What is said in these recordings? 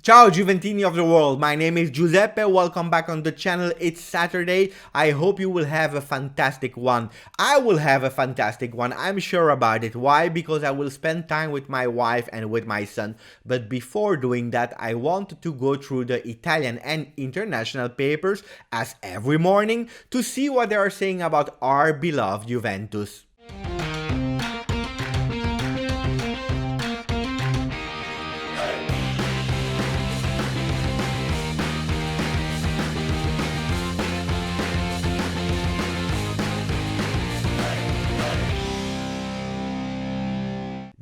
Ciao Giuventini of the world, my name is Giuseppe, welcome back on the channel. It's Saturday, I hope you will have a fantastic one. I will have a fantastic one, I'm sure about it. Why? Because I will spend time with my wife and with my son. But before doing that, I wanted to go through the Italian and international papers, as every morning, to see what they are saying about our beloved Juventus.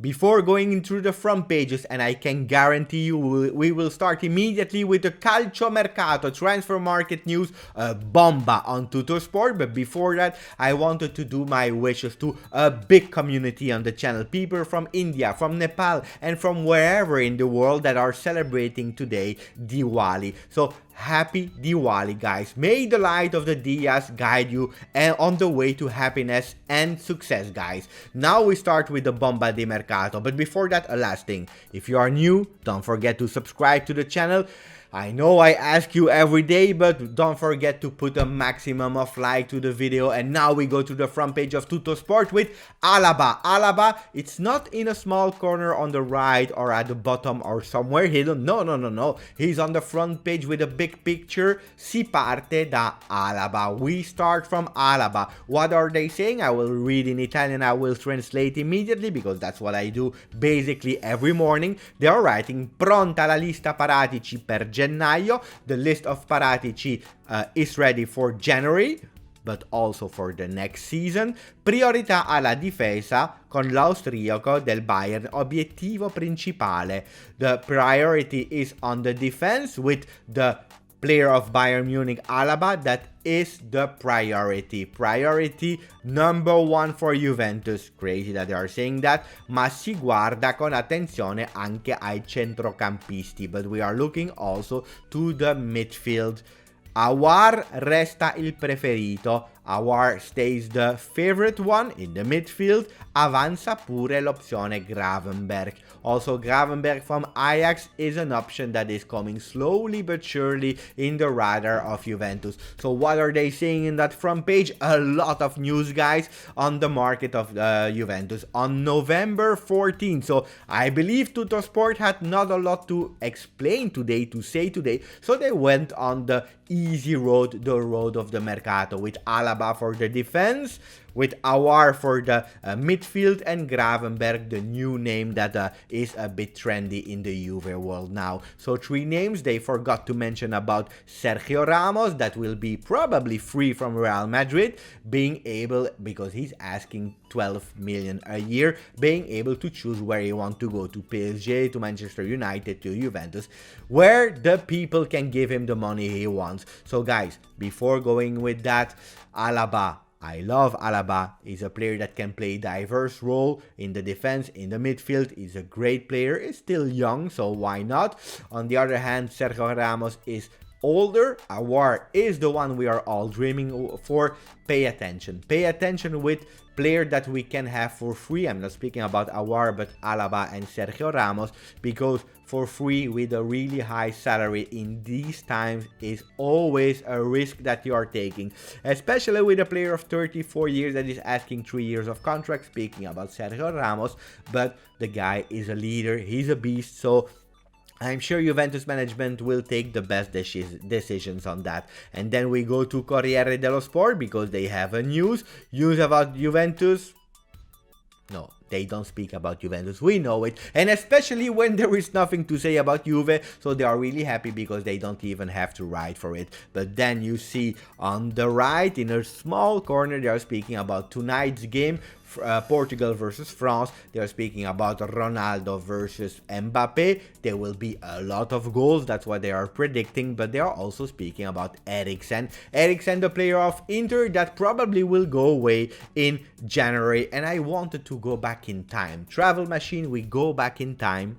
Before going into the front pages, and I can guarantee you we will start immediately with the Calcio Mercato transfer market news, bomba on Tuttosport. But before that, I wanted to do my wishes to a big community on the channel. People from India, from Nepal, and from wherever in the world that are celebrating today Diwali. So happy Diwali, guys. May the light of the Diyas guide you on the way to happiness and success, guys. Now we start with the Bomba di Mercato. But before that, a last thing. If you are new, don't forget to subscribe to the channel. I know I ask you every day, but don't forget to put a maximum of like to the video. And now we go to the front page of Tuttosport with Alaba. Alaba, it's not in a small corner on the right or at the bottom or somewhere hidden. No. He's on the front page with a big picture. Si parte da Alaba. We start from Alaba. What are they saying? I will read in Italian. I will translate immediately because that's what I do basically every morning. They are writing pronta la lista paratici per gennaio. The list of paratici is ready for January, but also for the next season. Priorità alla difesa con l'austriaco del Bayern. Obiettivo principale. The priority is on the defense with the player of Bayern Munich, Alaba. That is the priority. Priority number one for Juventus. Crazy that they are saying that. Ma si guarda con attenzione anche ai centrocampisti. But we are looking also to the midfield. Aouar resta il preferito. Aouar stays the favorite one in the midfield. Avanza pure l'opzione Gravenberch. Also, Gravenberch from Ajax is an option that is coming slowly but surely in the radar of Juventus. So what are they saying in that front page? A lot of news, guys, on the market of Juventus on November 14. So I believe Tuttosport had not a lot to explain today, to say today. So they went on the easy road, the road of the Mercato, with Alaba for the defense, with Aouar for the midfield, and Gravenberch, the new name that is a bit trendy in the Juve world now. So 3 names. They forgot to mention about Sergio Ramos, that will be probably free from Real Madrid, being able, because he's asking 12 million a year, being able to choose where he wants to go, to PSG, to Manchester United, to Juventus, where the people can give him the money he wants. So guys, before going with that, Alaba, I love Alaba. He's a player that can play diverse role in the defense, in the midfield. He's a great player. He's still young, so why not? On the other hand, Sergio Ramos is older. Aouar is the one we are all dreaming for. Pay attention. Pay attention with player that we can have for free. I'm not speaking about Aouar, but Alaba and Sergio Ramos, because for free with a really high salary in these times is always a risk that you are taking, especially with a player of 34 years that is asking 3 years of contract. Speaking about Sergio Ramos, but the guy is a leader, he's a beast, so I'm sure Juventus management will take the best decisions on that. And then we go to Corriere dello Sport because they have a news about Juventus. No, they don't speak about Juventus, we know it, and especially when there is nothing to say about Juve, so they are really happy because they don't even have to write for it. But then you see on the right, in a small corner, they are speaking about tonight's game, Portugal versus France. They are speaking about Ronaldo versus Mbappe. There will be a lot of goals, that's what they are predicting, but they are also speaking about Eriksen. Eriksen, the player of Inter, that probably will go away in January. And I wanted to go back in time. Travel machine, we go back in time.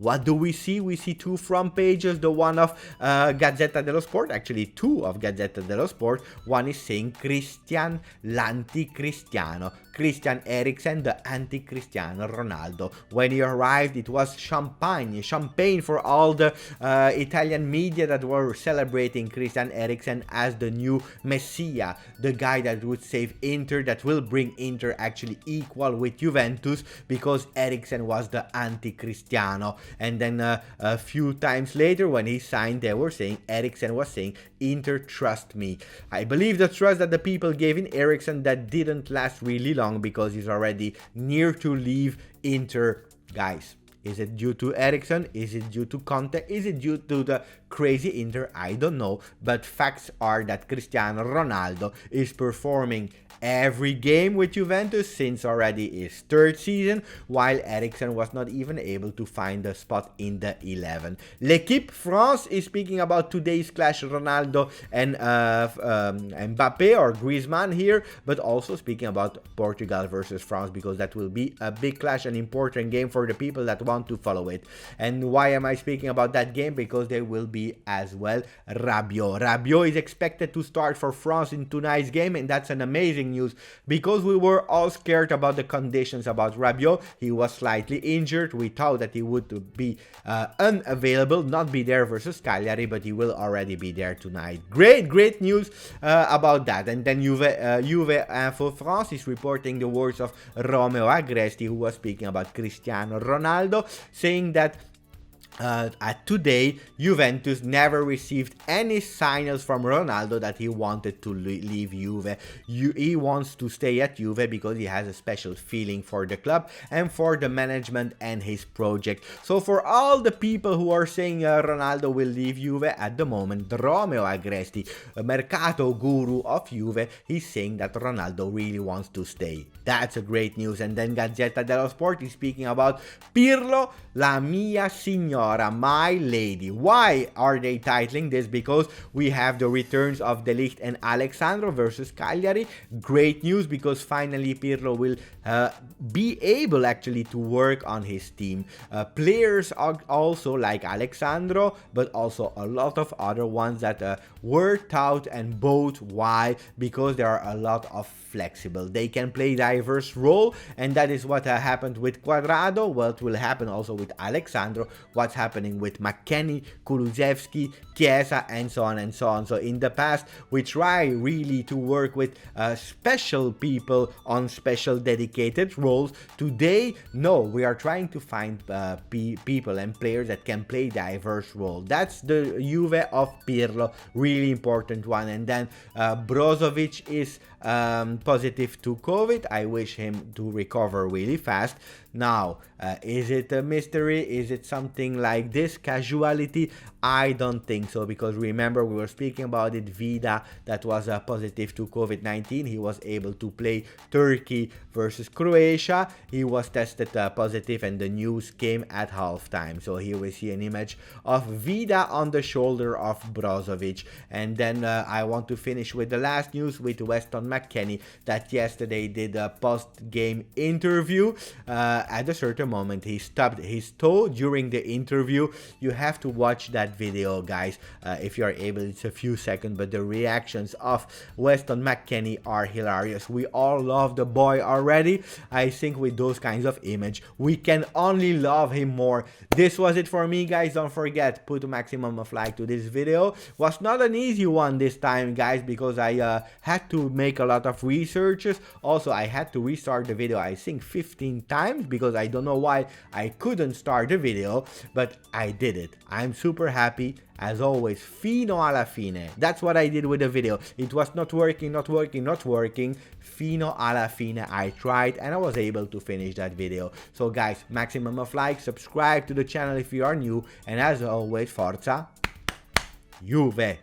what do we see? We see two front pages, the one of Gazzetta dello Sport, actually two of Gazzetta dello Sport. One is saying Christian l'anticristiano, Christian Eriksen, the anti-Cristiano Ronaldo. When he arrived, it was champagne for all the Italian media that were celebrating Christian Eriksen as the new Messiah, the guy that would save Inter, that will bring Inter actually equal with Juventus, because Eriksen was the anti-Cristiano. And then a few times later, when he signed, they were saying, Eriksen was saying, Inter, trust me. I believe the trust that the people gave in Eriksen, that didn't last really long, because he's already near to leave Inter. Guys, is it due to Eriksen? Is it due to Conte? Is it due to the crazy Inter? I don't know. But facts are that Cristiano Ronaldo is performing every game with Juventus since already his third season, while Eriksen was not even able to find a spot in the 11. L'Equipe France is speaking about today's clash, Ronaldo and Mbappe or Griezmann here, but also speaking about Portugal versus France, because that will be a big clash, an important game for the people that want to follow it. And why am I speaking about that game? Because there will be as well Rabiot. Rabiot is expected to start for France in tonight's game, and that's an amazing news, because we were all scared about the conditions about Rabiot. He was slightly injured. We thought that he would be unavailable, not be there versus Cagliari, but he will already be there tonight. Great news about that. And then Juve Info France is reporting the words of Romeo Agresti, who was speaking about Cristiano Ronaldo, saying that at today, Juventus never received any signals from Ronaldo that he wanted to leave Juve. He wants to stay at Juve because he has a special feeling for the club and for the management and his project. So for all the people who are saying Ronaldo will leave Juve, at the moment, Romeo Agresti, a mercato guru of Juve, he's saying that Ronaldo really wants to stay. That's a great news. And then Gazzetta dello Sport is speaking about Pirlo, la mia signora, my lady. Why are they titling this? Because we have the returns of De Ligt and Alexandro versus Cagliari. Great news, because finally Pirlo will be able actually to work on his team. Players are also like Alexandro, but also a lot of other ones that were tout and bought. Why? Because there are a lot of flexible. They can play diverse role, and that is what happened with Quadrado. What will happen also with Alexandro, what's happening with McKennie, Kulusevski, Chiesa, and so on and so on. So in the past, we try really to work with special people on special dedicated roles. Today, no, we are trying to find people and players that can play diverse role. That's the Juve of Pirlo, really important one. And then Brozovic is positive to COVID. I wish him to recover really fast. Now, is it a mystery? Is it something like this, casualty? I don't think so, because remember, we were speaking about it, Vida, that was positive to COVID-19. He was able to play Turkey versus Croatia. He was tested positive, and the news came at halftime. So here we see an image of Vida on the shoulder of Brozovic. And then I want to finish with the last news with Weston McKennie, that yesterday did a post-game interview. At a certain moment, he stubbed his toe during the interview. You have to watch that video, guys, if you are able. It's a few seconds, but the reactions of Weston McKennie are hilarious. We all love the boy already. I think with those kinds of image, we can only love him more. This was it for me, guys. Don't forget, put a maximum of like to this video. Was not an easy one this time, guys, because I had to make a lot of researches. Also, I had to restart the video, I think 15 times, because I don't know why I couldn't start the video, but I did it. I'm super happy. As always, fino alla fine. That's what I did with the video. It was not working. Fino alla fine. I tried and I was able to finish that video. So guys, maximum of likes, subscribe to the channel if you are new, and as always, Forza Juve.